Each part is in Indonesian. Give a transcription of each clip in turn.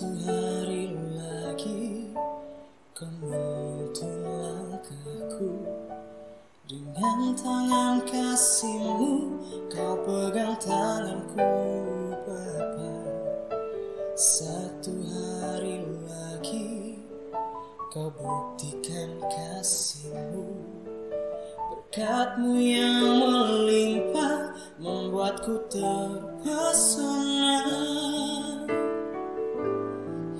Satu hari lagi kau menuntun langkahku, dengan tangan kasih-Mu kau pegang tanganku Bapa. Satu hari lagi kau buktikan kasih-Mu, berkat-Mu yang melimpah membuatku terpesona.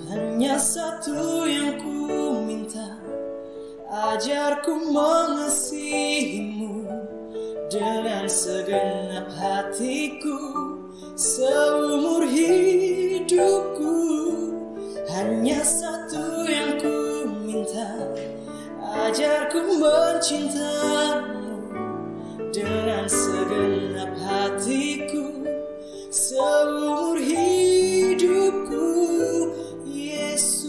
Hanya satu yang ku minta, ajarku mengasihi-Mu dengan segenap hatiku seumur hidupku. Hanya satu yang ku minta, ajarku mencinta-Mu dengan segenap hatiku seumur hidupku. Yesus,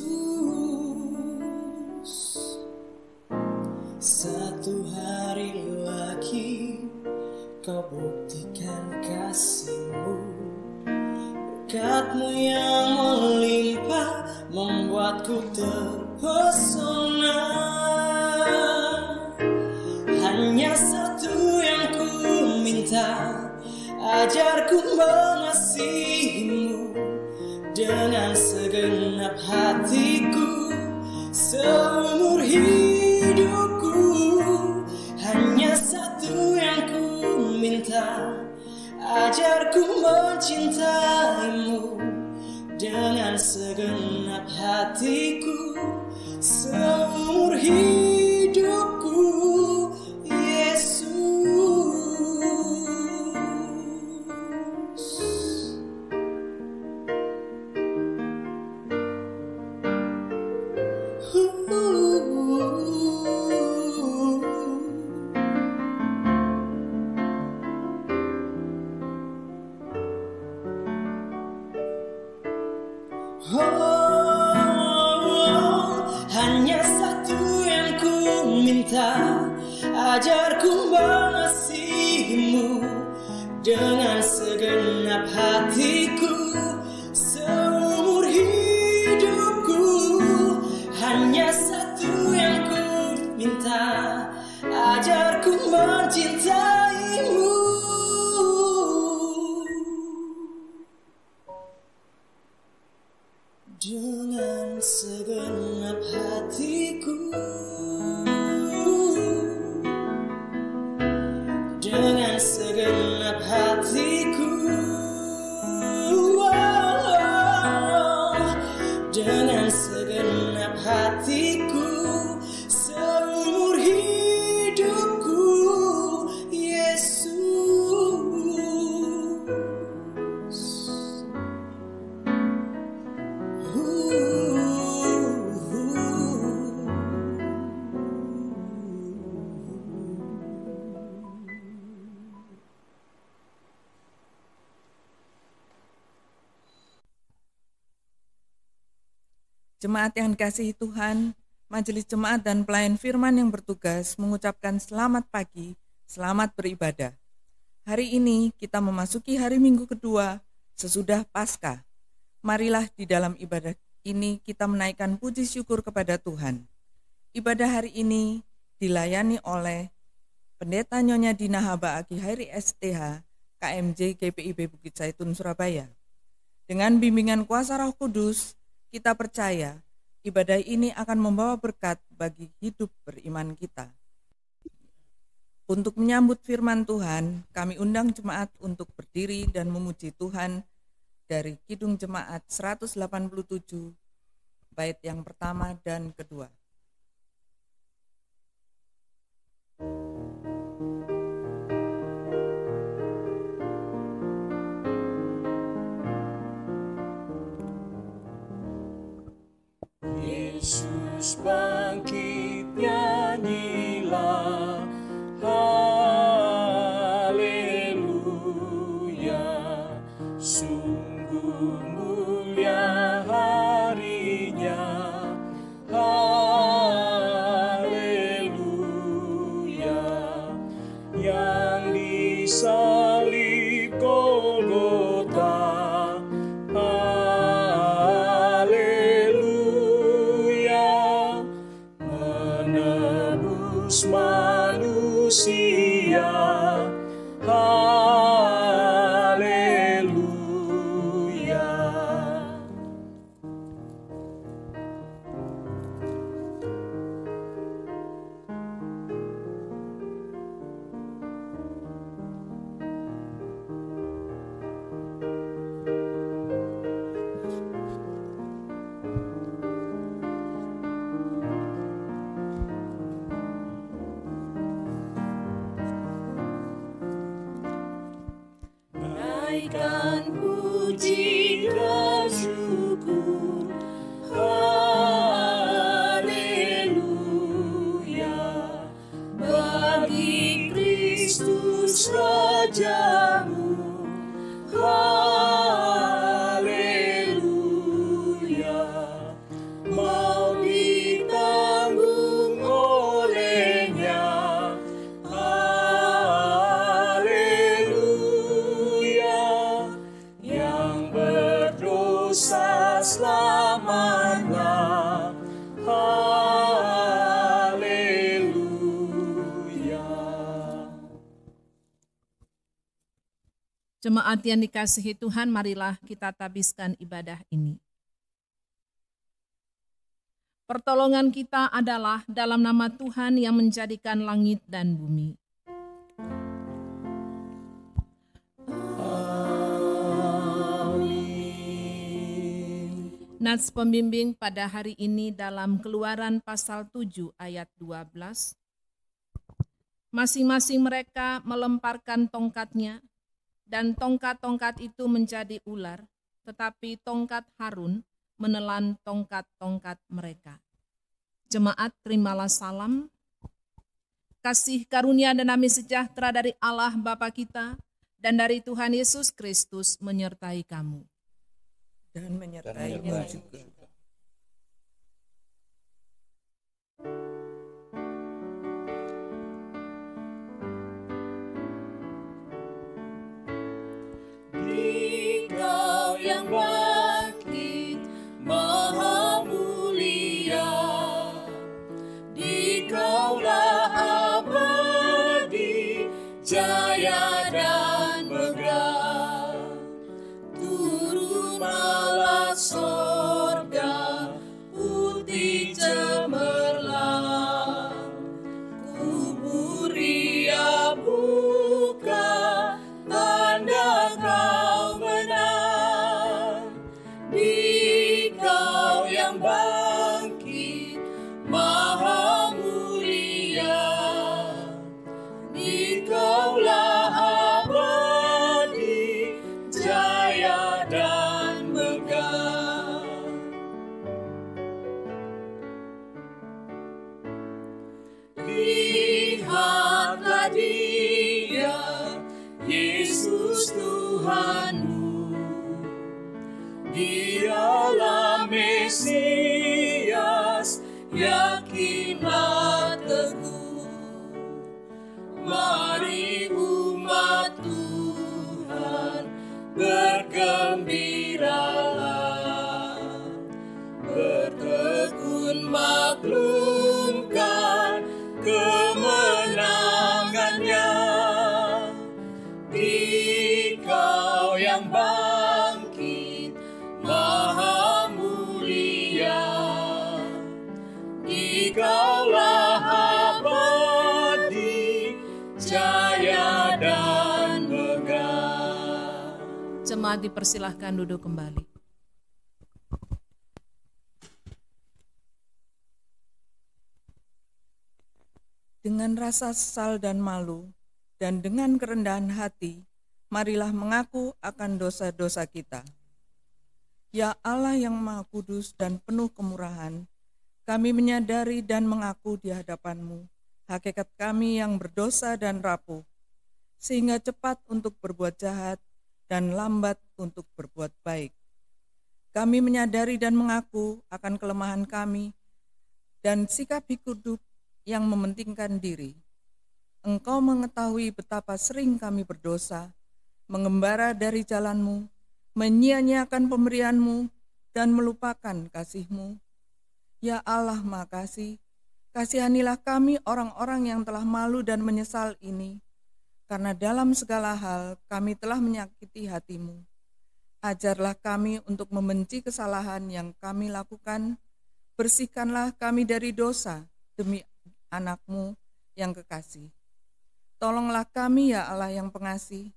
satu hari lagi kau buktikan kasih-Mu, berkat-Mu yang melimpah membuatku terpesona. Hanya satu yang ku minta, ajarku mengasihi-Mu dengan segenap hatiku seumur hidupku. Hanya satu yang ku minta, ajarku mencintai-Mu dengan segenap hatiku seumur hidupku. Yesus, hanya satu yang ku minta, ajarku mengasihi-Mu dengan segenap hatiku seumur hidupku. Hanya satu yang ku minta, ajarku mencintai-Mu dengan segenap hatiku, dengan segenap hatiku, dengan segenap hatiku seumur hidupku. Yesus, Jemaat yang dikasihi Tuhan, Majelis Jemaat dan Pelayan Firman yang bertugas mengucapkan selamat pagi, selamat beribadah. Hari ini kita memasuki hari Minggu kedua sesudah Paskah. Marilah di dalam ibadah ini kita menaikkan puji syukur kepada Tuhan. Ibadah hari ini dilayani oleh Pendeta Nyonya Dina Haba Agi Hairi STH, KMJ GPIB Bukit Zaitun, Surabaya. Dengan bimbingan kuasa Roh Kudus, kita percaya ibadah ini akan membawa berkat bagi hidup beriman kita. Untuk menyambut firman Tuhan, kami undang jemaat untuk berdiri dan memuji Tuhan dari Kidung Jemaat 187, bait yang pertama dan kedua. Yesus bangkit, nyanyilah, haleluya. Sungguh mulia harinya, haleluya. Yang disalib Golgota, haleluya. panjatkan puji dan syukur. Haleluya, bagi Kristus Rajamu. Haleluya, mau ditanggung olehnya. Haleluya, yang berdosa selamatlah. Haleluya. Jemaat yang dikasihi Tuhan, marilah kita tabiskan ibadah ini. Pertolongan kita adalah dalam nama Tuhan yang menjadikan langit dan bumi. Nats pembimbing pada hari ini dalam Keluaran pasal 7 ayat 12. Masing-masing mereka melemparkan tongkatnya, dan tongkat-tongkat itu menjadi ular, tetapi tongkat Harun menelan tongkat-tongkat mereka. Jemaat, terimalah salam, kasih karunia dan damai sejahtera dari Allah Bapa kita dan dari Tuhan Yesus Kristus menyertai kamu. Dan menyertaimu juga. Dikau yang bangkit maha mulia, Dikaulah abadi, jaya dan megah. Turunlah sorga putih cemerlang, kubur ia buka, tanda kau menang. Dikau yang bangkit maha mulia, Dikaulah abadi, jaya dan megah. Lihatlah Dia, Yesus Tuhanmu. Dialah Mesias, yakinlah teguh. Mari umat Tuhan, bergembiralah, bertekun maklumkan kemenangannya. Dikau yang bangkit maha mulia, Dikaulah abadi, jaya dan megah. Jemaat dipersilahkan duduk kembali. Dengan rasa sesal dan malu, dan dengan kerendahan hati, marilah mengaku akan dosa-dosa kita. Ya Allah yang Maha Kudus dan penuh kemurahan, kami menyadari dan mengaku di hadapan-Mu hakikat kami yang berdosa dan rapuh, sehingga cepat untuk berbuat jahat dan lambat untuk berbuat baik. Kami menyadari dan mengaku akan kelemahan kami dan sikap hidup yang mementingkan diri. Engkau mengetahui betapa sering kami berdosa, mengembara dari jalan-Mu, menyia-nyiakan pemberian-Mu, dan melupakan kasih-Mu. Ya Allah Maha Kasih, kasihanilah kami orang-orang yang telah malu dan menyesal ini, karena dalam segala hal kami telah menyakiti hati-Mu. Ajarlah kami untuk membenci kesalahan yang kami lakukan, bersihkanlah kami dari dosa demi anak-Mu yang kekasih. Tolonglah kami ya Allah yang pengasih,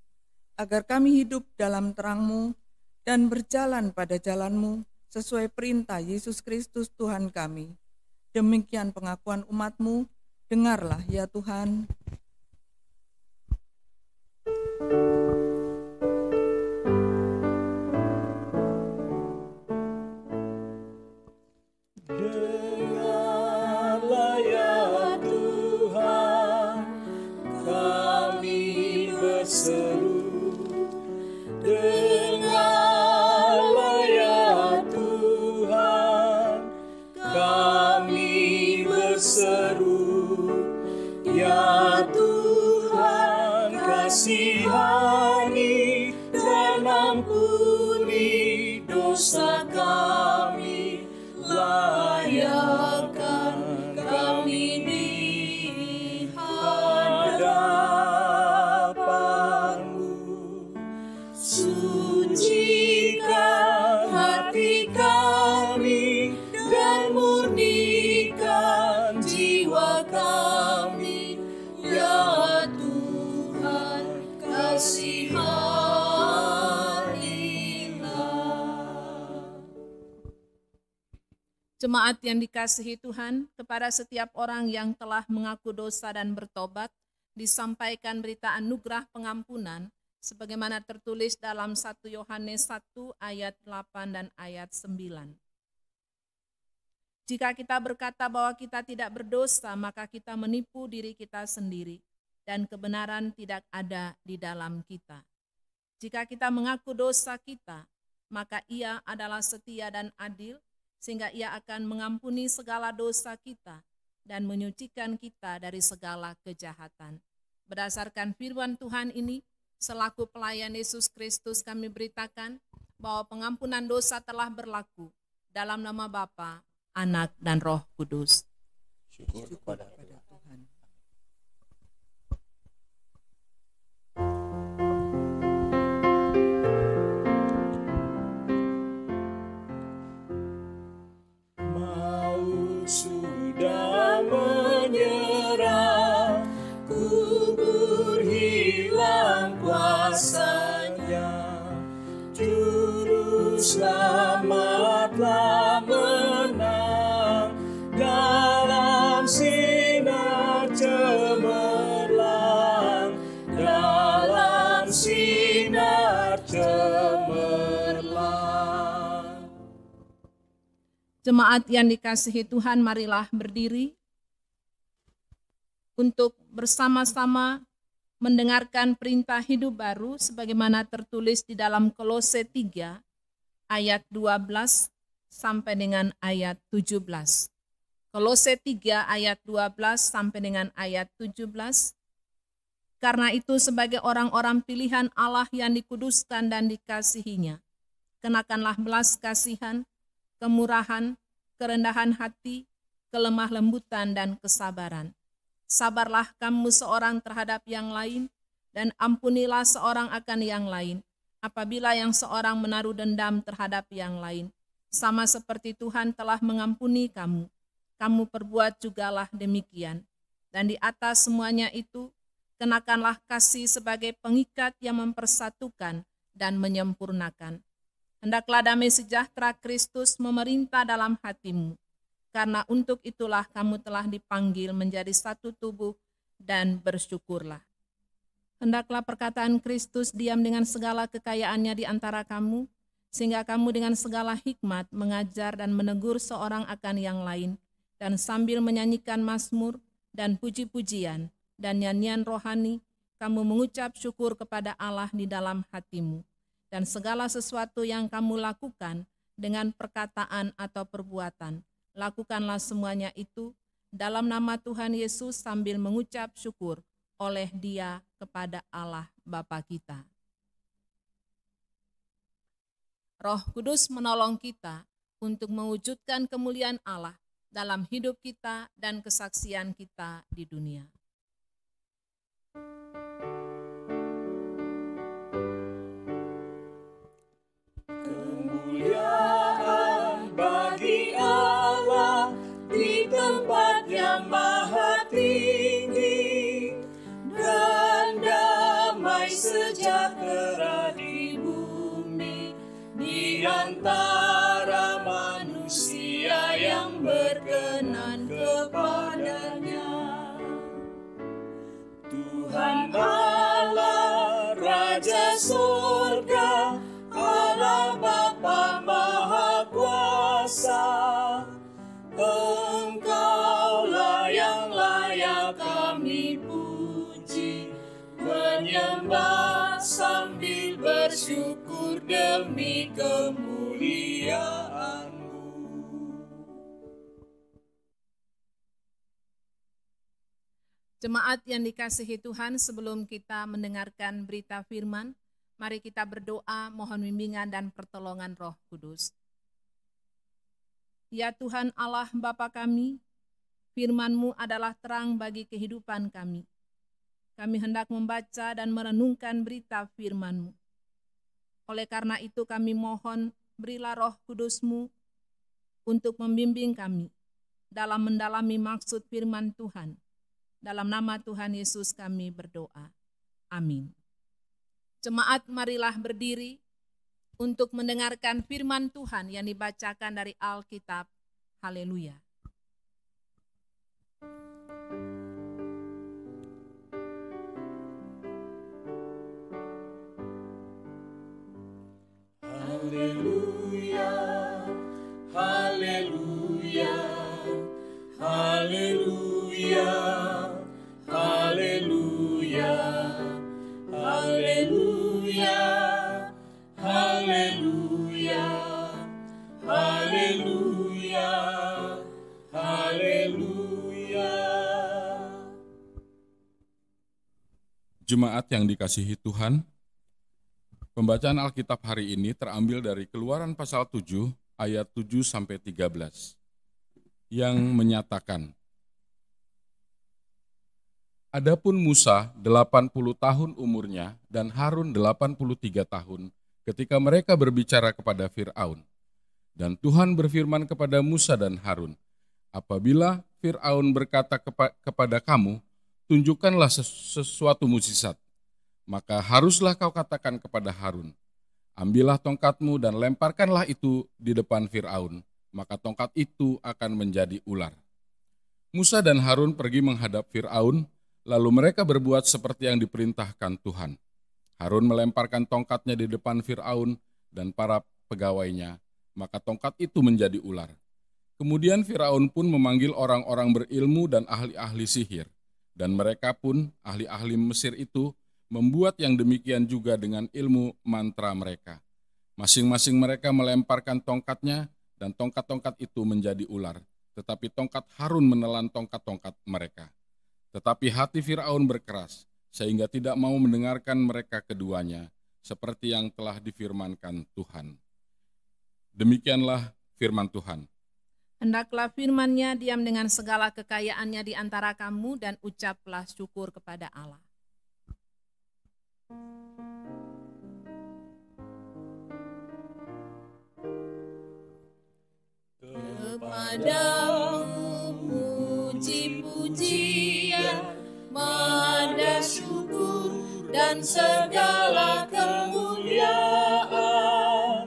agar kami hidup dalam terang-Mu dan berjalan pada jalan-Mu sesuai perintah Yesus Kristus Tuhan kami. Demikian pengakuan umat-Mu, dengarlah ya Tuhan. Jemaat yang dikasihi Tuhan, kepada setiap orang yang telah mengaku dosa dan bertobat, disampaikan berita anugerah pengampunan, sebagaimana tertulis dalam 1 Yohanes 1 ayat 8 dan ayat 9. Jika kita berkata bahwa kita tidak berdosa, maka kita menipu diri kita sendiri, dan kebenaran tidak ada di dalam kita. Jika kita mengaku dosa kita, maka Ia adalah setia dan adil, sehingga Ia akan mengampuni segala dosa kita dan menyucikan kita dari segala kejahatan. Berdasarkan firman Tuhan ini, selaku pelayan Yesus Kristus kami beritakan bahwa pengampunan dosa telah berlaku dalam nama Bapa, Anak, dan Roh Kudus. Syukur kepada Tuhan. Maut sudah menyerang, kubur hilang kuasanya, Juru Selamatlah menang dalam sinar cemerlang, dalam sinar cemerlang. Jemaat yang dikasihi Tuhan, marilah berdiri untuk bersama-sama mendengarkan perintah hidup baru sebagaimana tertulis di dalam Kolose 3 ayat 12 sampai dengan ayat 17. Kolose 3 ayat 12 sampai dengan ayat 17. Karena itu sebagai orang-orang pilihan Allah yang dikuduskan dan dikasihinya, kenakanlah belas kasihan, kemurahan, kerendahan hati, kelemah lembutan, dan kesabaran. Sabarlah kamu seorang terhadap yang lain, dan ampunilah seorang akan yang lain, apabila yang seorang menaruh dendam terhadap yang lain. Sama seperti Tuhan telah mengampuni kamu, kamu perbuat jugalah demikian. Dan di atas semuanya itu, kenakanlah kasih sebagai pengikat yang mempersatukan dan menyempurnakan. Hendaklah damai sejahtera Kristus memerintah dalam hatimu, karena untuk itulah kamu telah dipanggil menjadi satu tubuh, dan bersyukurlah. Hendaklah perkataan Kristus diam dengan segala kekayaannya di antara kamu, sehingga kamu dengan segala hikmat mengajar dan menegur seorang akan yang lain, dan sambil menyanyikan mazmur dan puji-pujian dan nyanyian rohani, kamu mengucap syukur kepada Allah di dalam hatimu. Dan segala sesuatu yang kamu lakukan dengan perkataan atau perbuatan, lakukanlah semuanya itu dalam nama Tuhan Yesus sambil mengucap syukur oleh Dia kepada Allah Bapa kita. Roh Kudus menolong kita untuk mewujudkan kemuliaan Allah dalam hidup kita dan kesaksian kita di dunia. Kemuliaan bagi Allah di tempat yang maha tinggi, dan damai sejahtera di bumi di antara manusia yang berkenan kepadanya. Tuhan Allah Raja Surga, Allah Bapa Maha Kuasa, Engkaulah yang layak kami puji, menyembah sambil bersyukur demi kemuliaan-Mu. Jemaat yang dikasihi Tuhan, sebelum kita mendengarkan berita firman, mari kita berdoa mohon bimbingan dan pertolongan Roh Kudus. Ya Tuhan Allah Bapa kami, firman-Mu adalah terang bagi kehidupan kami. Kami hendak membaca dan merenungkan berita firman-Mu. Oleh karena itu kami mohon berilah Roh Kudus-Mu untuk membimbing kami dalam mendalami maksud firman Tuhan. Dalam nama Tuhan Yesus kami berdoa. Amin. Jemaat marilah berdiri untuk mendengarkan firman Tuhan yang dibacakan dari Alkitab Haleluya. Haleluya, haleluya, haleluya, haleluya, haleluya, haleluya, haleluya, haleluya. Jemaat yang dikasihi Tuhan, pembacaan Alkitab hari ini terambil dari Keluaran pasal 7 ayat 7 sampai 13 yang menyatakan, Adapun Musa 80 tahun umurnya dan Harun 83 tahun ketika mereka berbicara kepada Fir'aun. Dan Tuhan berfirman kepada Musa dan Harun, apabila Fir'aun berkata kepada kamu, tunjukkanlah sesuatu mukjizat, maka haruslah kau katakan kepada Harun, ambillah tongkatmu dan lemparkanlah itu di depan Fir'aun, maka tongkat itu akan menjadi ular. Musa dan Harun pergi menghadap Fir'aun, lalu mereka berbuat seperti yang diperintahkan Tuhan. Harun melemparkan tongkatnya di depan Fir'aun dan para pegawainya, maka tongkat itu menjadi ular. Kemudian Fir'aun pun memanggil orang-orang berilmu dan ahli-ahli sihir, dan mereka pun, ahli-ahli Mesir itu, membuat yang demikian juga dengan ilmu mantra mereka. Masing-masing mereka melemparkan tongkatnya, dan tongkat-tongkat itu menjadi ular. Tetapi tongkat Harun menelan tongkat-tongkat mereka. Tetapi hati Fir'aun berkeras, sehingga tidak mau mendengarkan mereka keduanya, seperti yang telah difirmankan Tuhan. Demikianlah firman Tuhan. Hendaklah firman-Nya diam dengan segala kekayaannya di antara kamu dan ucaplah syukur kepada Allah. Kepadamu puji-pujian, manda syukur dan segala kemuliaan,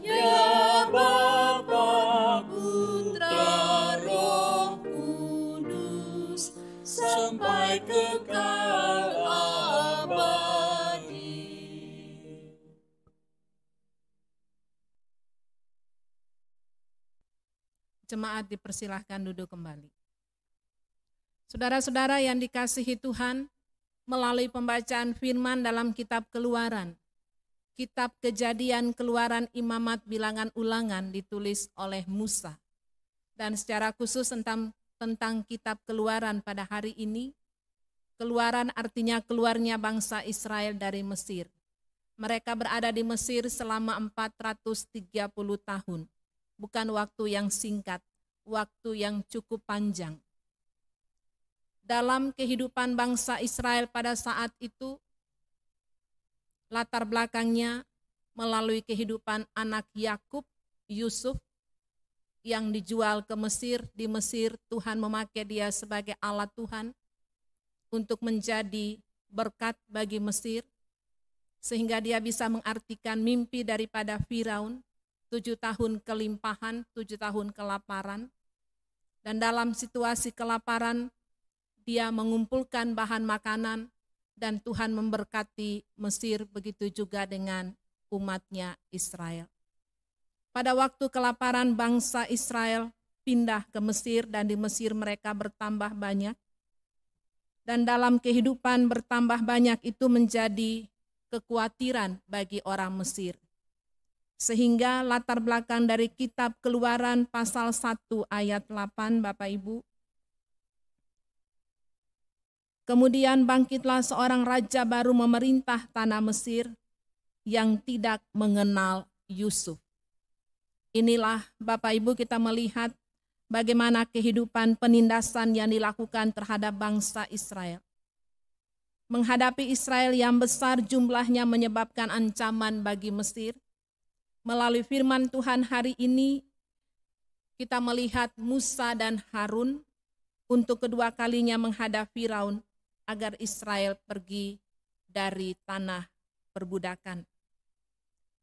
ya Bapa, Putra, Roh Kudus, sampai kekal abadi. Jemaat dipersilahkan duduk kembali. Saudara-saudara yang dikasihi Tuhan, melalui pembacaan firman dalam kitab Keluaran, kitab Kejadian, Keluaran, Imamat, Bilangan, Ulangan ditulis oleh Musa. Dan secara khusus tentang kitab Keluaran pada hari ini, Keluaran artinya keluarnya bangsa Israel dari Mesir. Mereka berada di Mesir selama 430 tahun. Bukan waktu yang singkat, waktu yang cukup panjang. Dalam kehidupan bangsa Israel pada saat itu, latar belakangnya melalui kehidupan anak Yakub, Yusuf, yang dijual ke Mesir. Di Mesir Tuhan memakai dia sebagai alat Tuhan untuk menjadi berkat bagi Mesir, sehingga dia bisa mengartikan mimpi daripada Firaun, 7 tahun kelimpahan, 7 tahun kelaparan. Dan dalam situasi kelaparan, dia mengumpulkan bahan makanan dan Tuhan memberkati Mesir, begitu juga dengan umatnya Israel. Pada waktu kelaparan, bangsa Israel pindah ke Mesir dan di Mesir mereka bertambah banyak. Dan dalam kehidupan bertambah banyak itu menjadi kekhawatiran bagi orang Mesir. Sehingga latar belakang dari kitab Keluaran pasal 1 ayat 8, Bapak Ibu. Kemudian bangkitlah seorang raja baru memerintah tanah Mesir yang tidak mengenal Yusuf. Inilah Bapak Ibu kita melihat bagaimana kehidupan penindasan yang dilakukan terhadap bangsa Israel. Menghadapi Israel yang besar jumlahnya menyebabkan ancaman bagi Mesir. Melalui firman Tuhan hari ini, kita melihat Musa dan Harun untuk kedua kalinya menghadap Firaun agar Israel pergi dari tanah perbudakan.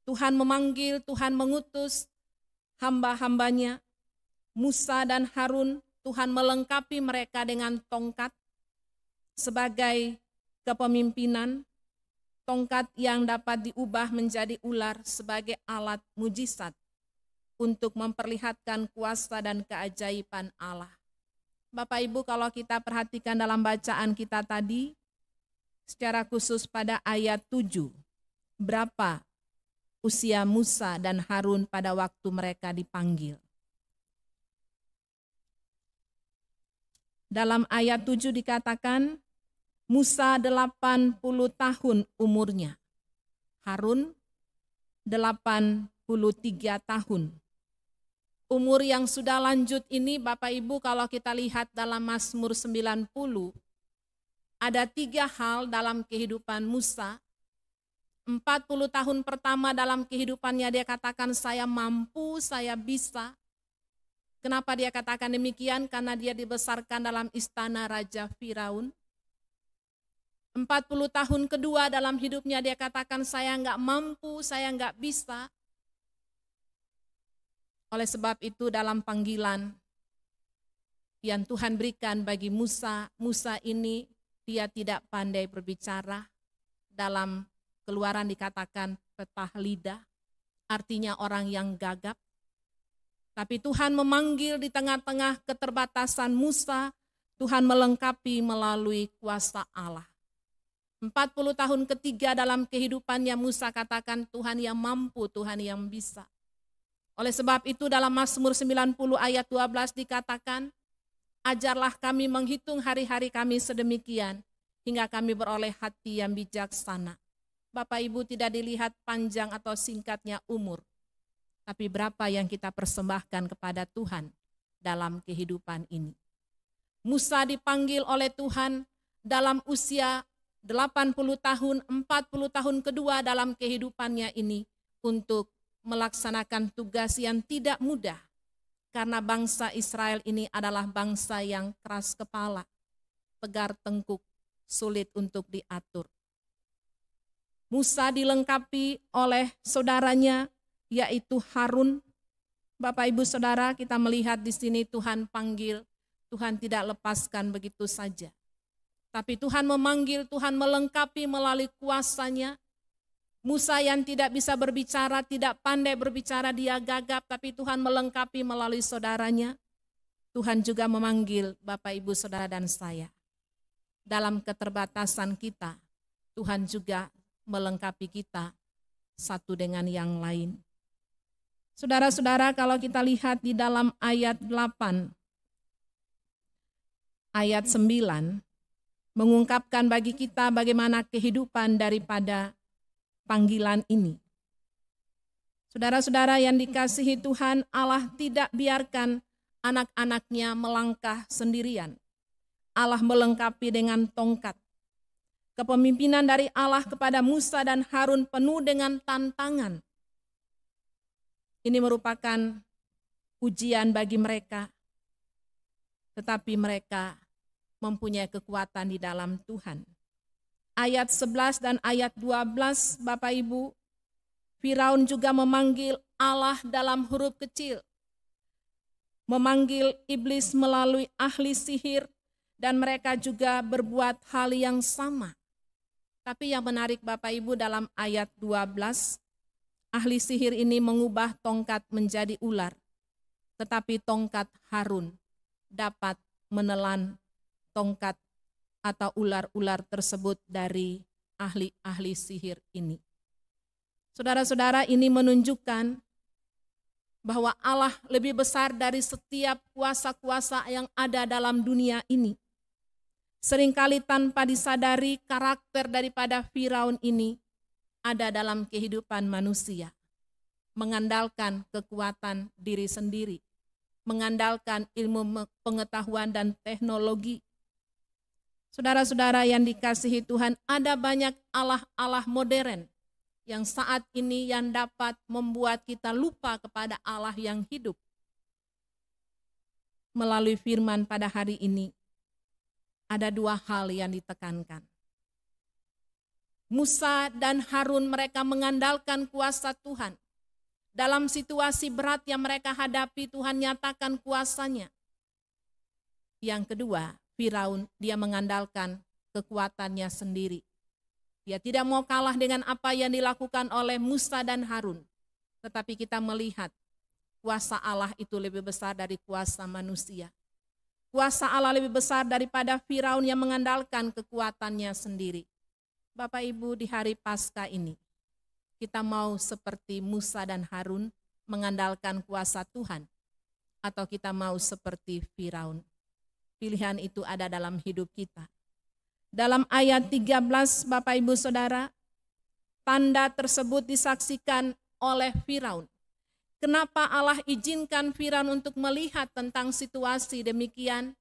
Tuhan memanggil, Tuhan mengutus hamba-hambanya Musa dan Harun, Tuhan melengkapi mereka dengan tongkat sebagai kepemimpinan, tongkat yang dapat diubah menjadi ular sebagai alat mujizat untuk memperlihatkan kuasa dan keajaiban Allah. Bapak Ibu, kalau kita perhatikan dalam bacaan kita tadi, secara khusus pada ayat 7, berapa usia Musa dan Harun pada waktu mereka dipanggil? Dalam ayat 7 dikatakan, Musa 80 tahun umurnya, Harun 83 tahun. Umur yang sudah lanjut ini Bapak Ibu, kalau kita lihat dalam Mazmur 90, ada 3 hal dalam kehidupan Musa. 40 tahun pertama dalam kehidupannya dia katakan saya mampu, saya bisa. Kenapa dia katakan demikian? Karena dia dibesarkan dalam istana Raja Firaun. 40 tahun kedua dalam hidupnya dia katakan saya enggak mampu, saya enggak bisa. Oleh sebab itu dalam panggilan yang Tuhan berikan bagi Musa, Musa ini dia tidak pandai berbicara. Dalam Keluaran dikatakan petah lidah, artinya orang yang gagap. Tapi Tuhan memanggil di tengah-tengah keterbatasan Musa, Tuhan melengkapi melalui kuasa Allah. 40 tahun ketiga dalam kehidupannya Musa katakan Tuhan yang mampu, Tuhan yang bisa. Oleh sebab itu dalam Mazmur 90 ayat 12 dikatakan, ajarlah kami menghitung hari-hari kami sedemikian, hingga kami beroleh hati yang bijaksana. Bapak Ibu, tidak dilihat panjang atau singkatnya umur, tapi berapa yang kita persembahkan kepada Tuhan dalam kehidupan ini. Musa dipanggil oleh Tuhan dalam usia 80 tahun, 40 tahun kedua dalam kehidupannya ini untuk melaksanakan tugas yang tidak mudah. Karena bangsa Israel ini adalah bangsa yang keras kepala, tegar tengkuk, sulit untuk diatur. Musa dilengkapi oleh saudaranya, yaitu Harun. Bapak Ibu Saudara, kita melihat di sini Tuhan panggil, Tuhan tidak lepaskan begitu saja. Tapi Tuhan memanggil, Tuhan melengkapi melalui kuasanya. Musa yang tidak bisa berbicara, tidak pandai berbicara, dia gagap, tapi Tuhan melengkapi melalui saudaranya. Tuhan juga memanggil Bapak Ibu Saudara dan saya. Dalam keterbatasan kita, Tuhan juga melengkapi kita satu dengan yang lain. Saudara-saudara, kalau kita lihat di dalam ayat 8, ayat 9, mengungkapkan bagi kita bagaimana kehidupan daripada panggilan ini. Saudara-saudara yang dikasihi Tuhan, Allah tidak biarkan anak-anaknya melangkah sendirian. Allah melengkapi dengan tongkat. Kepemimpinan dari Allah kepada Musa dan Harun penuh dengan tantangan. Ini merupakan ujian bagi mereka, tetapi mereka mempunyai kekuatan di dalam Tuhan. Ayat 11 dan ayat 12, Bapak Ibu, Firaun juga memanggil Allah dalam huruf kecil. Memanggil iblis melalui ahli sihir, dan mereka juga berbuat hal yang sama. Tapi yang menarik Bapak Ibu dalam ayat 12, ahli sihir ini mengubah tongkat menjadi ular, tetapi tongkat Harun dapat menelan tongkat atau ular-ular tersebut dari ahli-ahli sihir ini. Saudara-saudara, ini menunjukkan bahwa Allah lebih besar dari setiap kuasa-kuasa yang ada dalam dunia ini. Seringkali tanpa disadari karakter daripada Firaun ini ada dalam kehidupan manusia. Mengandalkan kekuatan diri sendiri, mengandalkan ilmu pengetahuan dan teknologi. Saudara-saudara yang dikasihi Tuhan, ada banyak Allah-Allah modern yang saat ini yang dapat membuat kita lupa kepada Allah yang hidup. Melalui firman pada hari ini, ada dua hal yang ditekankan. Musa dan Harun mereka mengandalkan kuasa Tuhan. Dalam situasi berat yang mereka hadapi, Tuhan nyatakan kuasa-Nya. Yang kedua, Firaun, dia mengandalkan kekuatannya sendiri. Dia tidak mau kalah dengan apa yang dilakukan oleh Musa dan Harun. Tetapi kita melihat kuasa Allah itu lebih besar dari kuasa manusia. Kuasa Allah lebih besar daripada Firaun yang mengandalkan kekuatannya sendiri. Bapak Ibu, di hari Paskah ini, kita mau seperti Musa dan Harun mengandalkan kuasa Tuhan, atau kita mau seperti Firaun. Pilihan itu ada dalam hidup kita. Dalam ayat 13, Bapak Ibu Saudara, tanda tersebut disaksikan oleh Firaun. Kenapa Allah izinkan Firaun untuk melihat tentang situasi demikian?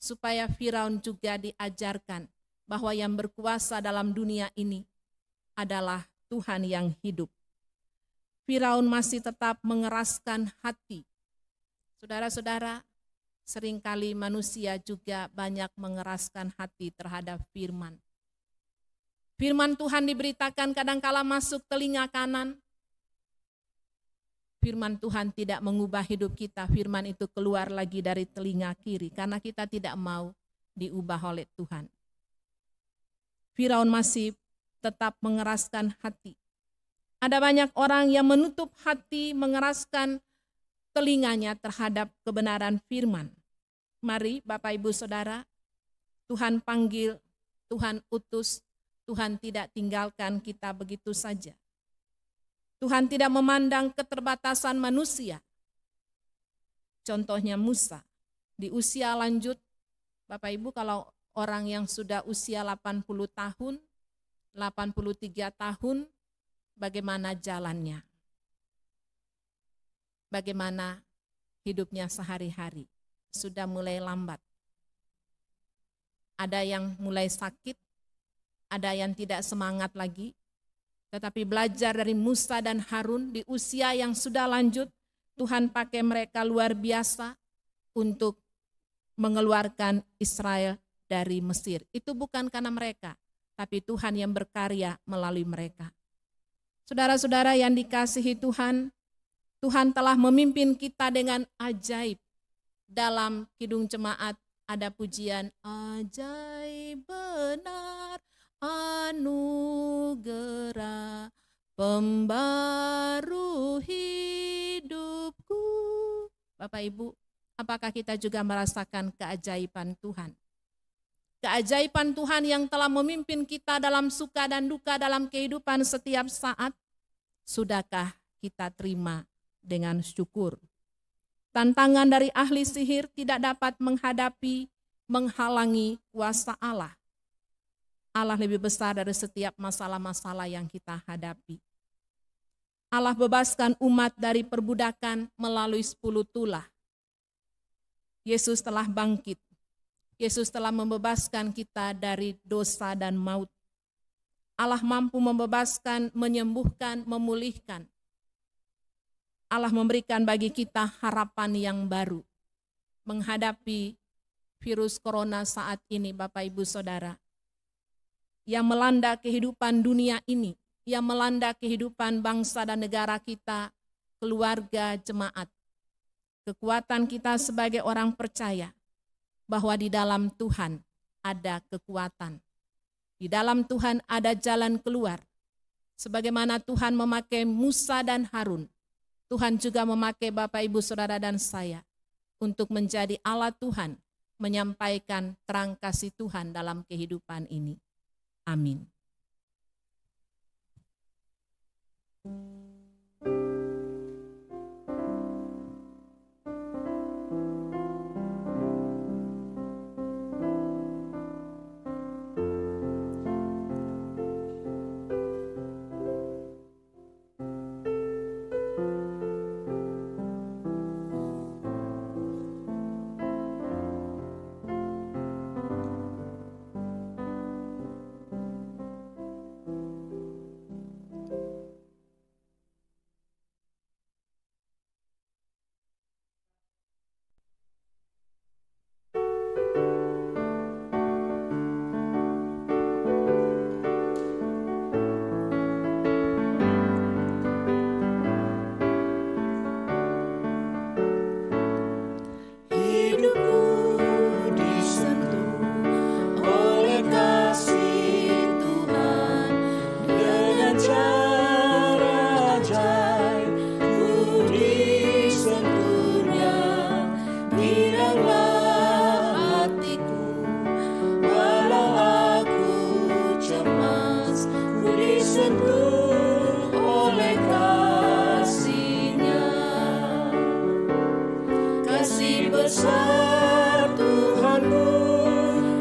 Supaya Firaun juga diajarkan bahwa yang berkuasa dalam dunia ini adalah Tuhan yang hidup. Firaun masih tetap mengeraskan hati. Saudara-saudara, seringkali manusia juga banyak mengeraskan hati terhadap firman. Firman Tuhan diberitakan kadangkala masuk telinga kanan. Firman Tuhan tidak mengubah hidup kita, firman itu keluar lagi dari telinga kiri karena kita tidak mau diubah oleh Tuhan. Firaun masih tetap mengeraskan hati. Ada banyak orang yang menutup hati, mengeraskan telinganya terhadap kebenaran firman. Mari Bapak Ibu Saudara, Tuhan panggil, Tuhan utus, Tuhan tidak tinggalkan kita begitu saja. Tuhan tidak memandang keterbatasan manusia. Contohnya Musa, di usia lanjut, Bapak Ibu kalau orang yang sudah usia 80 tahun, 83 tahun, bagaimana jalannya? Bagaimana hidupnya sehari-hari? Sudah mulai lambat. Ada yang mulai sakit, ada yang tidak semangat lagi. Tetapi belajar dari Musa dan Harun di usia yang sudah lanjut, Tuhan pakai mereka luar biasa untuk mengeluarkan Israel dari Mesir. Itu bukan karena mereka, tapi Tuhan yang berkarya melalui mereka. Saudara-saudara yang dikasihi Tuhan, Tuhan telah memimpin kita dengan ajaib. Dalam Kidung Jemaat ada pujian, ajaib benar anugerah pembaru hidupku. Bapak Ibu, apakah kita juga merasakan keajaiban Tuhan? Keajaiban Tuhan yang telah memimpin kita dalam suka dan duka dalam kehidupan setiap saat. Sudahkah kita terima dengan syukur? Tantangan dari ahli sihir tidak dapat menghalangi kuasa Allah. Allah lebih besar dari setiap masalah-masalah yang kita hadapi. Allah bebaskan umat dari perbudakan melalui 10 tulah. Yesus telah bangkit. Yesus telah membebaskan kita dari dosa dan maut. Allah mampu membebaskan, menyembuhkan, memulihkan. Allah memberikan bagi kita harapan yang baru. Menghadapi virus corona saat ini, Bapak Ibu Saudara. Yang melanda kehidupan dunia ini, yang melanda kehidupan bangsa dan negara kita, keluarga, jemaat. Kekuatan kita sebagai orang percaya bahwa di dalam Tuhan ada kekuatan. Di dalam Tuhan ada jalan keluar. Sebagaimana Tuhan memakai Musa dan Harun, Tuhan juga memakai Bapak Ibu Saudara dan saya untuk menjadi Allah Tuhan, menyampaikan terang kasih Tuhan dalam kehidupan ini. Amin. Lebih besar Tuhanku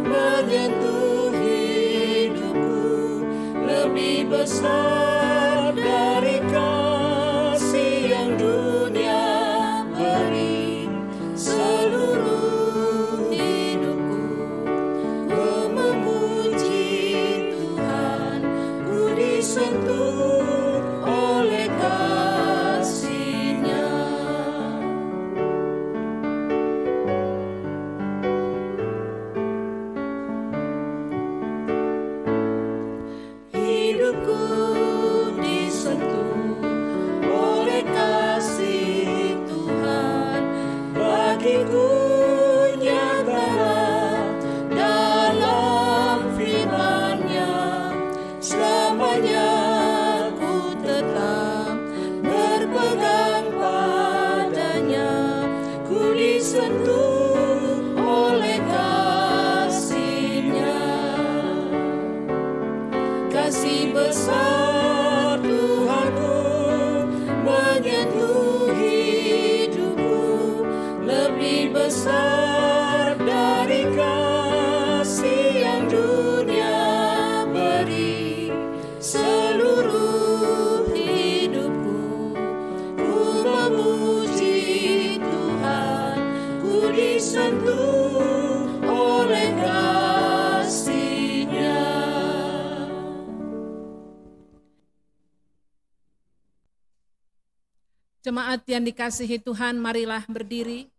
menyentuh hidupku, lebih besar dari kasih yang dunia beri. Seluruh hidupku ku memuji Tuhan, ku disentuh oleh kasih-Nya. Hidupku disentuh oleh kasih Tuhan, bagiku nyatalah dalam firman-Nya. Selamanya ku tetap berpegang padanya, ku disentuh oleh kasih-Nya. Kasih besar Tuhanku menyentuh hidupku, lebih besar dari kasih yang dunia beri. Seluruh hidupku ku memuji Tuhan, ku disentuh oleh kasih-Nya. Jemaat yang dikasihi Tuhan, marilah berdiri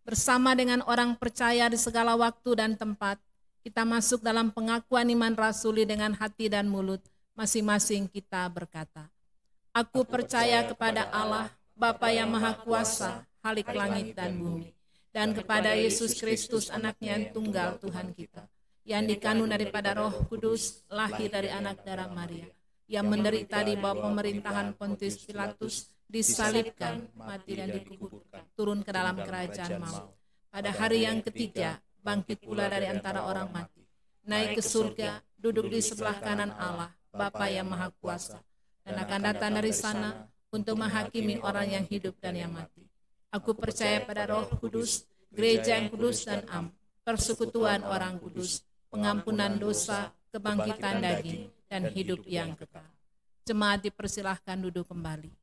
bersama dengan orang percaya di segala waktu dan tempat. Kita masuk dalam pengakuan iman rasuli dengan hati dan mulut. Masing-masing kita berkata, Aku percaya kepada Allah, Bapa yang Maha Kuasa, Khalik langit dan bumi, dan kepada Yesus Kristus, anaknya yang tunggal Tuhan kita, yang dikandung daripada Roh Kudus, lahir dari anak darah Maria, yang menderita di bawah pemerintahan Pontius Pilatus, disalibkan, mati dan dikuburkan, turun ke dalam kerajaan maut. Pada hari yang ketiga, bangkit pula dari antara orang mati, naik ke surga, duduk di sebelah kanan Allah, Bapa yang Maha Kuasa, dan akan datang dari sana untuk menghakimi orang yang hidup dan yang mati. Aku percaya pada Roh Kudus, gereja yang kudus dan am, persekutuan orang kudus, pengampunan dosa, kebangkitan daging, dan hidup yang kekal. Jemaat dipersilahkan duduk kembali.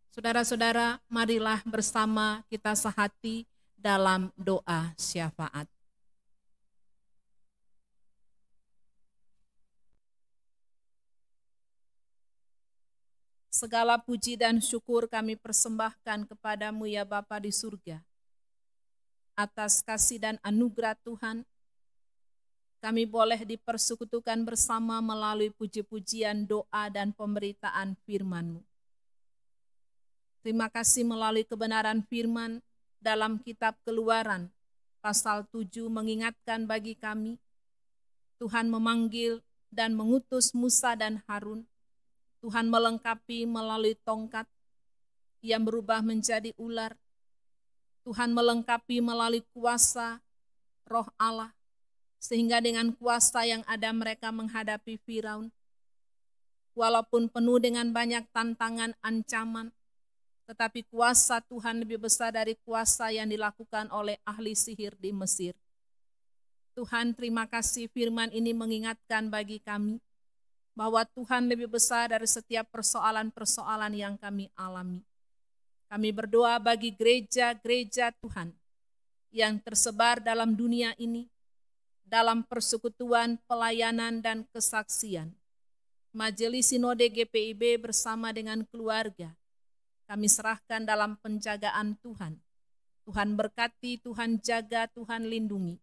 Saudara-saudara, marilah bersama kita sehati dalam doa syafaat. Segala puji dan syukur kami persembahkan kepadamu ya Bapa di surga. Atas kasih dan anugerah Tuhan, kami boleh dipersekutukan bersama melalui puji-pujian, doa, dan pemberitaan firman-Mu. Terima kasih melalui kebenaran firman dalam kitab Keluaran, pasal 7 mengingatkan bagi kami, Tuhan memanggil dan mengutus Musa dan Harun. Tuhan melengkapi melalui tongkat yang berubah menjadi ular. Tuhan melengkapi melalui kuasa Roh Allah, sehingga dengan kuasa yang ada mereka menghadapi Firaun. Walaupun penuh dengan banyak tantangan, ancaman, tetapi kuasa Tuhan lebih besar dari kuasa yang dilakukan oleh ahli sihir di Mesir. Tuhan, terima kasih firman ini mengingatkan bagi kami bahwa Tuhan lebih besar dari setiap persoalan-persoalan yang kami alami. Kami berdoa bagi gereja-gereja Tuhan yang tersebar dalam dunia ini, dalam persekutuan, pelayanan, dan kesaksian. Majelis Sinode GPIB bersama dengan keluarga, kami serahkan dalam penjagaan Tuhan. Tuhan berkati, Tuhan jaga, Tuhan lindungi.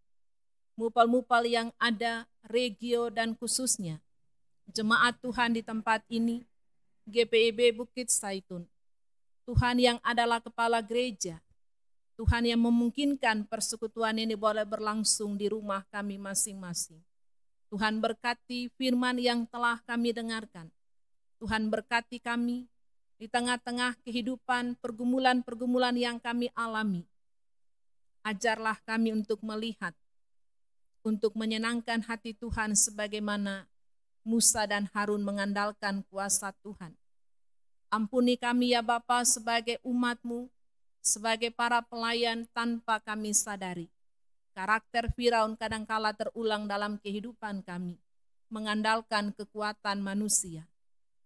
Mupal-mupal yang ada, regio dan khususnya jemaat Tuhan di tempat ini, GPIB Bukit Saitun. Tuhan yang adalah kepala gereja, Tuhan yang memungkinkan persekutuan ini boleh berlangsung di rumah kami masing-masing. Tuhan berkati firman yang telah kami dengarkan. Tuhan berkati kami di tengah-tengah kehidupan, pergumulan-pergumulan yang kami alami. Ajarlah kami untuk melihat, untuk menyenangkan hati Tuhan sebagaimana Musa dan Harun mengandalkan kuasa Tuhan. Ampuni kami ya Bapa sebagai umat-Mu, sebagai para pelayan tanpa kami sadari. Karakter Firaun kadangkala terulang dalam kehidupan kami, mengandalkan kekuatan manusia.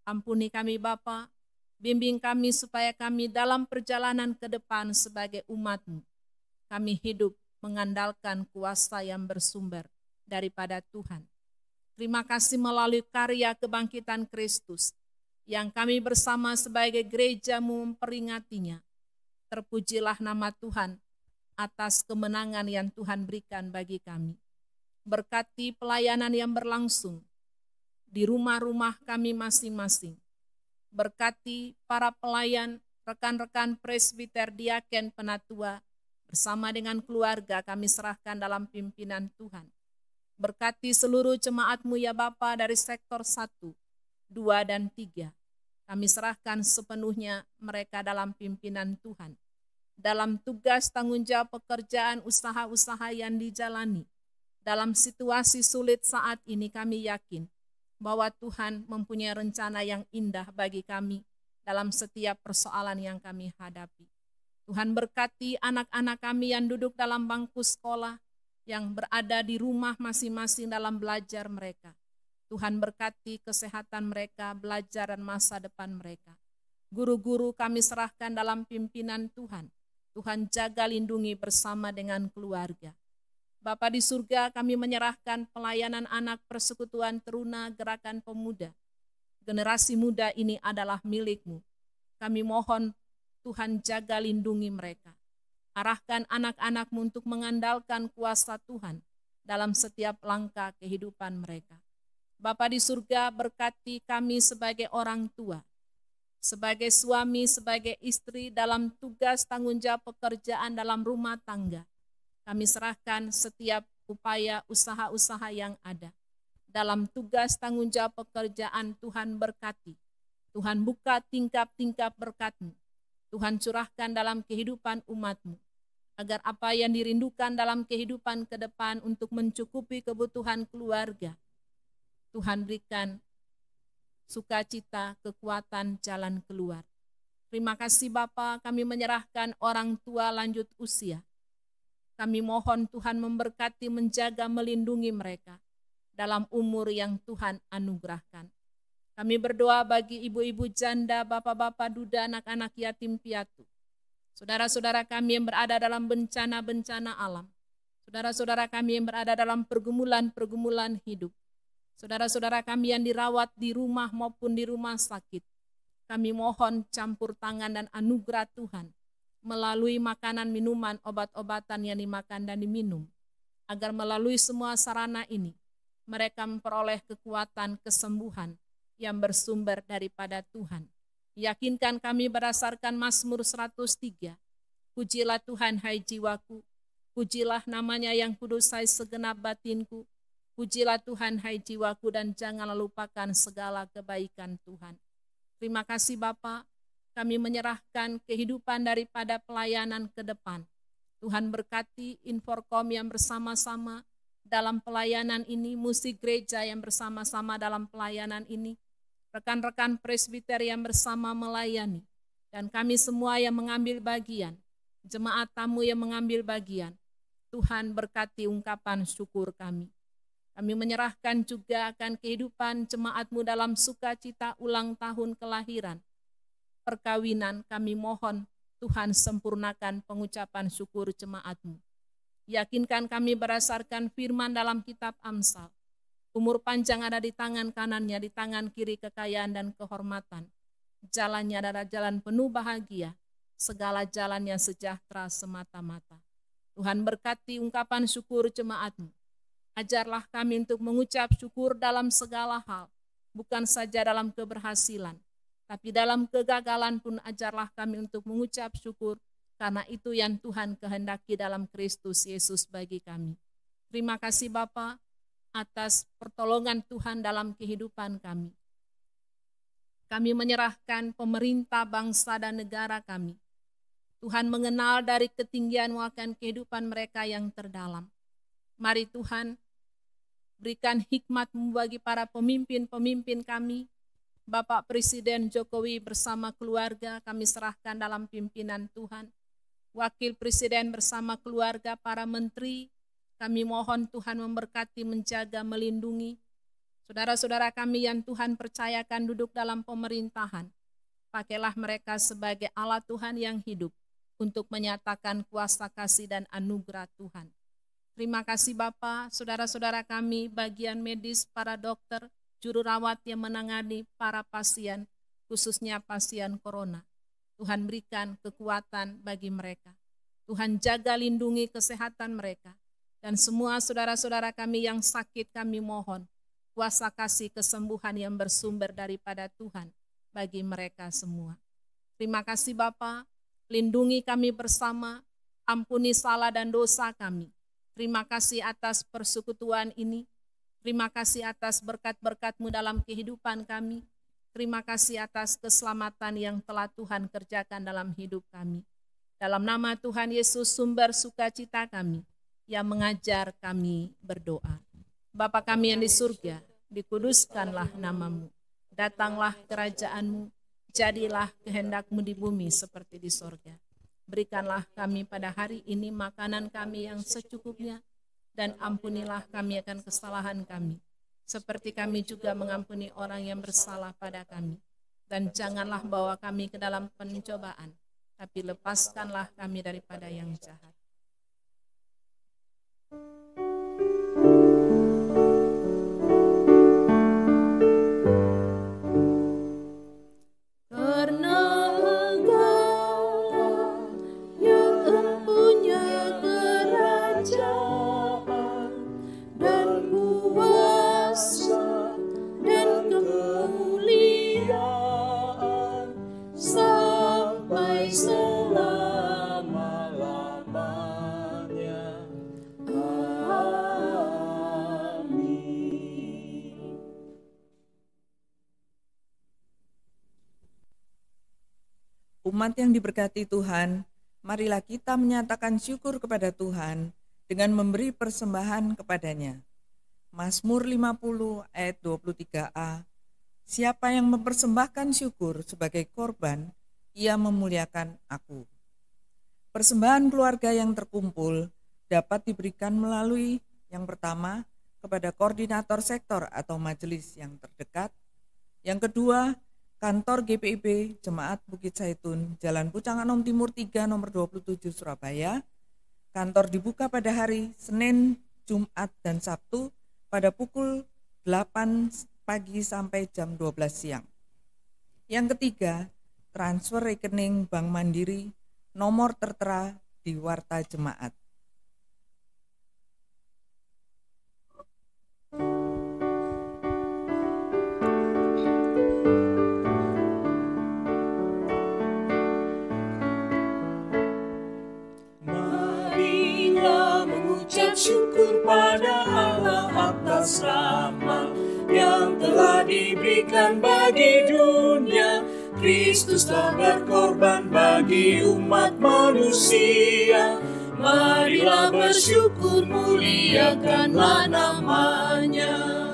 Ampuni kami Bapa, bimbing kami supaya kami dalam perjalanan ke depan sebagai umat-Mu, kami hidup mengandalkan kuasa yang bersumber daripada Tuhan. Terima kasih melalui karya kebangkitan Kristus, yang kami bersama sebagai gereja-Mu memperingatinya. Terpujilah nama Tuhan atas kemenangan yang Tuhan berikan bagi kami. Berkati pelayanan yang berlangsung di rumah-rumah kami masing-masing. Berkati para pelayan, rekan-rekan presbiter, diaken, penatua, bersama dengan keluarga kami serahkan dalam pimpinan Tuhan. Berkati seluruh jemaat-Mu ya Bapa dari sektor 1, 2, dan 3. Kami serahkan sepenuhnya mereka dalam pimpinan Tuhan. Dalam tugas tanggung jawab pekerjaan usaha-usaha yang dijalani. Dalam situasi sulit saat ini kami yakin bahwa Tuhan mempunyai rencana yang indah bagi kami dalam setiap persoalan yang kami hadapi. Tuhan berkati anak-anak kami yang duduk dalam bangku sekolah, yang berada di rumah masing-masing dalam belajar mereka. Tuhan berkati kesehatan mereka, belajar dan masa depan mereka. Guru-guru kami serahkan dalam pimpinan Tuhan. Tuhan jaga lindungi bersama dengan keluarga. Bapa di surga, kami menyerahkan pelayanan anak persekutuan teruna gerakan pemuda. Generasi muda ini adalah milik-Mu. Kami mohon Tuhan jaga lindungi mereka. Arahkan anak-anak-Mu untuk mengandalkan kuasa Tuhan dalam setiap langkah kehidupan mereka. Bapa di surga, berkati kami sebagai orang tua, sebagai suami, sebagai istri dalam tugas tanggung jawab pekerjaan dalam rumah tangga. Kami serahkan setiap upaya usaha-usaha yang ada. Dalam tugas tanggung jawab pekerjaan Tuhan berkati. Tuhan buka tingkap-tingkap berkat-Mu. Tuhan curahkan dalam kehidupan umat-Mu. Agar apa yang dirindukan dalam kehidupan ke depan untuk mencukupi kebutuhan keluarga, Tuhan berikan sukacita, kekuatan, jalan keluar. Terima kasih Bapa, kami menyerahkan orang tua lanjut usia. Kami mohon Tuhan memberkati, menjaga, melindungi mereka dalam umur yang Tuhan anugerahkan. Kami berdoa bagi ibu-ibu janda, bapak-bapak duda, anak-anak yatim piatu. Saudara-saudara kami yang berada dalam bencana-bencana alam. Saudara-saudara kami yang berada dalam pergumulan-pergumulan hidup. Saudara-saudara kami yang dirawat di rumah maupun di rumah sakit, kami mohon campur tangan dan anugerah Tuhan melalui makanan, minuman, obat-obatan yang dimakan dan diminum, agar melalui semua sarana ini mereka memperoleh kekuatan kesembuhan yang bersumber daripada Tuhan. Yakinkan kami berdasarkan Mazmur 103, pujilah Tuhan hai jiwaku, pujilah namanya yang kudus hai segenap batinku. Pujilah Tuhan hai jiwaku dan janganlah lupakan segala kebaikan Tuhan. Terima kasih Bapa, kami menyerahkan kehidupan daripada pelayanan ke depan. Tuhan berkati Inforkom yang bersama-sama dalam pelayanan ini, musik gereja yang bersama-sama dalam pelayanan ini, rekan-rekan presbiter yang bersama melayani, dan kami semua yang mengambil bagian, jemaat tamu yang mengambil bagian. Tuhan berkati ungkapan syukur kami. Kami menyerahkan juga akan kehidupan jemaat-Mu dalam sukacita ulang tahun kelahiran, perkawinan. Kami mohon Tuhan sempurnakan pengucapan syukur jemaat-Mu. Yakinkan kami berdasarkan firman dalam kitab Amsal. Umur panjang ada di tangan kanannya, di tangan kiri kekayaan dan kehormatan. Jalannya adalah jalan penuh bahagia, segala jalannya sejahtera semata-mata. Tuhan berkati ungkapan syukur jemaat-Mu. Ajarlah kami untuk mengucap syukur dalam segala hal, bukan saja dalam keberhasilan, tapi dalam kegagalan pun ajarlah kami untuk mengucap syukur, karena itu yang Tuhan kehendaki dalam Kristus Yesus bagi kami. Terima kasih Bapa atas pertolongan Tuhan dalam kehidupan kami. Kami menyerahkan pemerintah, bangsa, dan negara kami. Tuhan mengenal dari ketinggian akan kehidupan mereka yang terdalam. Mari Tuhan berikan hikmat-Mu bagi para pemimpin-pemimpin kami. Bapak Presiden Jokowi bersama keluarga kami serahkan dalam pimpinan Tuhan. Wakil Presiden bersama keluarga, para menteri, kami mohon Tuhan memberkati, menjaga, melindungi saudara-saudara kami yang Tuhan percayakan duduk dalam pemerintahan. Pakailah mereka sebagai alat Tuhan yang hidup untuk menyatakan kuasa kasih dan anugerah Tuhan. Terima kasih Bapa, saudara-saudara kami, bagian medis, para dokter, juru rawat yang menangani para pasien, khususnya pasien corona. Tuhan berikan kekuatan bagi mereka. Tuhan jaga lindungi kesehatan mereka. Dan semua saudara-saudara kami yang sakit, kami mohon kuasa kasih kesembuhan yang bersumber daripada Tuhan bagi mereka semua. Terima kasih Bapa, lindungi kami bersama, ampuni salah dan dosa kami. Terima kasih atas persekutuan ini. Terima kasih atas berkat-berkat-Mu dalam kehidupan kami. Terima kasih atas keselamatan yang telah Tuhan kerjakan dalam hidup kami. Dalam nama Tuhan Yesus, sumber sukacita kami, yang mengajar kami berdoa. Bapa kami yang di surga, dikuduskanlah nama-Mu. Datanglah kerajaan-Mu, jadilah kehendak-Mu di bumi seperti di sorga. Berikanlah kami pada hari ini makanan kami yang secukupnya, dan ampunilah kami akan kesalahan kami, seperti kami juga mengampuni orang yang bersalah pada kami. Dan janganlah bawa kami ke dalam pencobaan, tapi lepaskanlah kami daripada yang jahat. Umat yang diberkati Tuhan, marilah kita menyatakan syukur kepada Tuhan dengan memberi persembahan kepadanya. Mazmur 50 ayat 23a. Siapa yang mempersembahkan syukur sebagai korban, ia memuliakan aku. Persembahan keluarga yang terkumpul dapat diberikan melalui yang pertama kepada koordinator sektor atau majelis yang terdekat. Yang kedua, Kantor GPIB Jemaat Bukit Zaitun, Jalan Pucang Anom Timur 3, nomor 27, Surabaya. Kantor dibuka pada hari Senin, Jumat, dan Sabtu pada pukul 8 pagi sampai jam 12 siang. Yang ketiga, transfer rekening Bank Mandiri, nomor tertera di Warta Jemaat. Syukur pada Allah atas rahmat yang telah diberikan bagi dunia. Kristus telah berkorban bagi umat manusia. Marilah bersyukur, muliakanlah nama-Nya.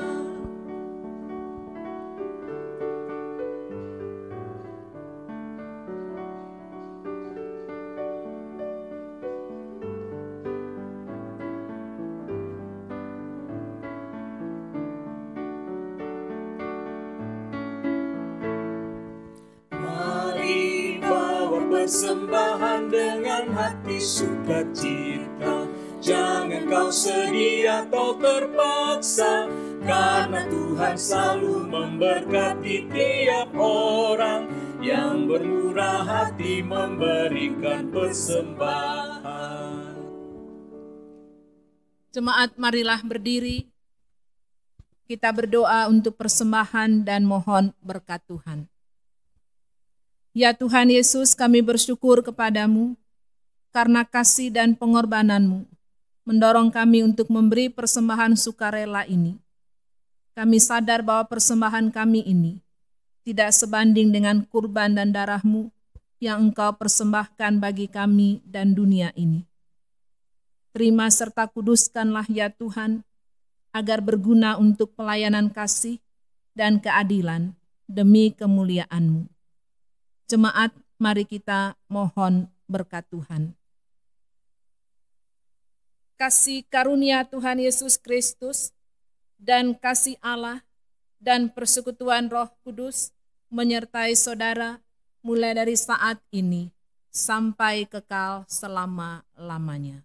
Persembahan dengan hati sukacita. Jangan kau sedih atau terpaksa, karena Tuhan selalu memberkati tiap orang yang bermurah hati memberikan persembahan. Jemaat, marilah berdiri. Kita berdoa untuk persembahan dan mohon berkat Tuhan. Ya Tuhan Yesus, kami bersyukur kepadamu karena kasih dan pengorbanan-Mu mendorong kami untuk memberi persembahan sukarela ini. Kami sadar bahwa persembahan kami ini tidak sebanding dengan kurban dan darah-Mu yang Engkau persembahkan bagi kami dan dunia ini. Terima serta kuduskanlah ya Tuhan, agar berguna untuk pelayanan kasih dan keadilan demi kemuliaan-Mu. Jemaat, mari kita mohon berkat Tuhan. kasih karunia Tuhan Yesus Kristus, dan kasih Allah, dan persekutuan Roh Kudus menyertai saudara mulai dari saat ini sampai kekal selama-lamanya.